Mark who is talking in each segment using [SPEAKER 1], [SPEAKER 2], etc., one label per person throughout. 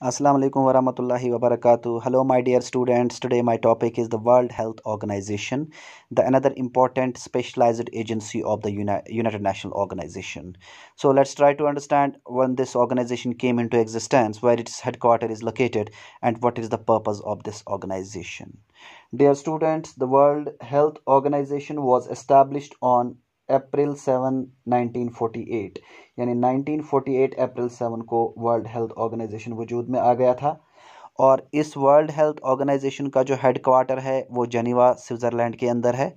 [SPEAKER 1] Assalamu alaikum warahmatullahi wabarakatuh. Hello, my dear students. Today, my topic is the World Health Organization, the another important specialized agency of the United National Organization. So, let's try to understand when this organization came into existence, where its headquarters is located, and what is the purpose of this organization. Dear students, the World Health Organization was established on April 7, 1948, यानी 1948 अप्रैल 7 को world Health organisation वजूद में आ गया था। और इस world Health organisation का जो हेडक्वार्टर है वो जेनीवा स्विट्ज़रलैंड के अंदर है।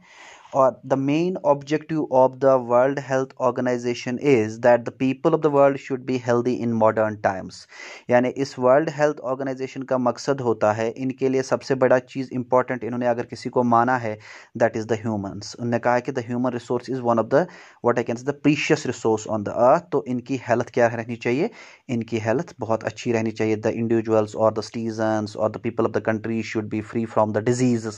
[SPEAKER 1] और the main objective of the World Health Organization is that the people of the world should be healthy in modern times. यानी इस वर्ल्ड हेल्थ ऑर्गेनाइजेशन का मकसद होता है, इनके लिए सबसे बड़ा चीज़ इंपॉर्टेंट इन्होंने अगर किसी को माना है, दैट इज़ द ह्यूमंस। उन्होंने कहा कि the human resource is one of the what I can say the precious resource on the earth. तो इनकी हेल्थ क्या रहनी चाहिए? इनकी हेल्थ बहुत अच्छी रहनी चाहिए। द इंडिविजुअल्स और द सिटीजन्स और the people of the country should be free from the disease.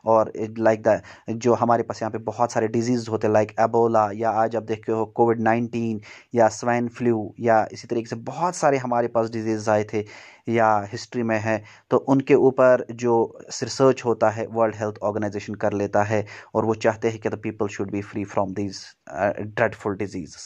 [SPEAKER 1] और लाइक द जो हमारे पास यहाँ पे बहुत सारे डिजीज़ होते हैं, लाइक एबोला, या आज आप देखते हो कोविड-19, या स्वाइन फ्लू, या इसी तरीके से बहुत सारे हमारे पास डिजीज़ आए थे या हिस्ट्री में है। तो उनके ऊपर जो रिसर्च होता है वर्ल्ड हेल्थ ऑर्गेनाइजेशन कर लेता है, और वो चाहते हैं कि the people should be free from these dreadful diseases.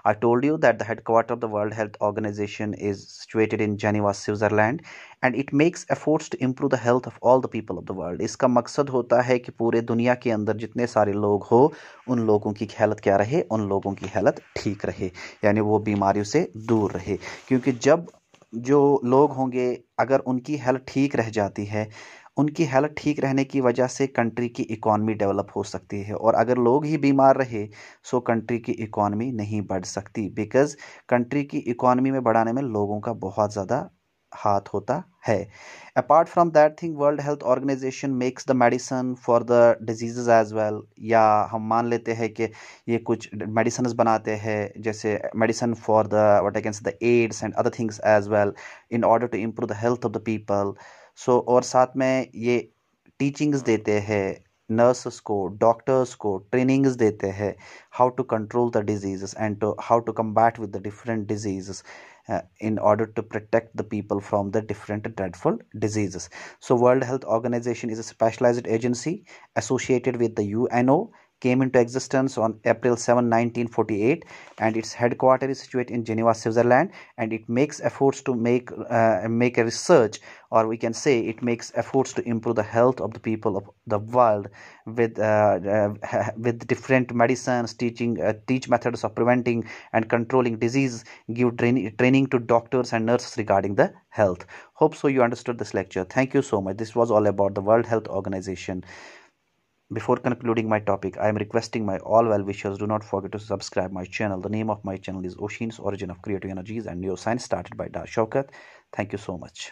[SPEAKER 1] I told you that the headquarters of the World Health Organization is situated in Geneva, Switzerland, and it makes efforts to improve the health of all the people of the world. इसका मकसद होता है कि पूरे दुनिया के अंदर जितने सारे लोग हो, उन लोगों की हेल्थ क्या रहे? उन लोगों की हेल्थ ठीक रहे, यानी वो बीमारियों से दूर रहे। क्योंकि जब जो लोग होंगे, अगर उनकी हेल्थ ठीक रह जाती है, उनकी हेल्थ ठीक रहने की वजह से कंट्री की इकॉनमी डेवलप हो सकती है। और अगर लोग ही बीमार रहे, सो कंट्री की इकॉनमी नहीं बढ़ सकती, बिकॉज कंट्री की इकॉनमी में बढ़ाने में लोगों का बहुत ज़्यादा हाथ होता है। Apart from that thing, World Health Organization makes the medicine for the disease as well. या हम मान लेते हैं कि ये कुछ मेडिसिन बनाते हैं, जैसे medicine for the what I can say the AIDS and other things as well, in order to improve the health of the people. So और साथ में ये टीचिंग्स देते हैं, नर्सेस को, डॉक्टर्स को ट्रेनिंग्स देते हैं, how to control the disease and to how to combat with the different disease in order to protect the people from the different dreadful diseases. So World Health Organization is a specialized agency associated with the UNO, came into existence on April 7, 1948, and its headquarters is situated in Geneva, Switzerland, and it makes efforts to make a research, or we can say it makes efforts to improve the health of the people of the world with different medicines, teach methods of preventing and controlling disease, give training to doctors and nurses regarding the health. Hope so you understood this lecture. Thank you so much. This was all about the World Health Organization. Before concluding my topic, I am requesting my all well-wishers, do not forget to subscribe my channel. The name of my channel is Oshin's Origin of Creative Energies and Neuroscience, started by Da Shaukat. Thank you so much.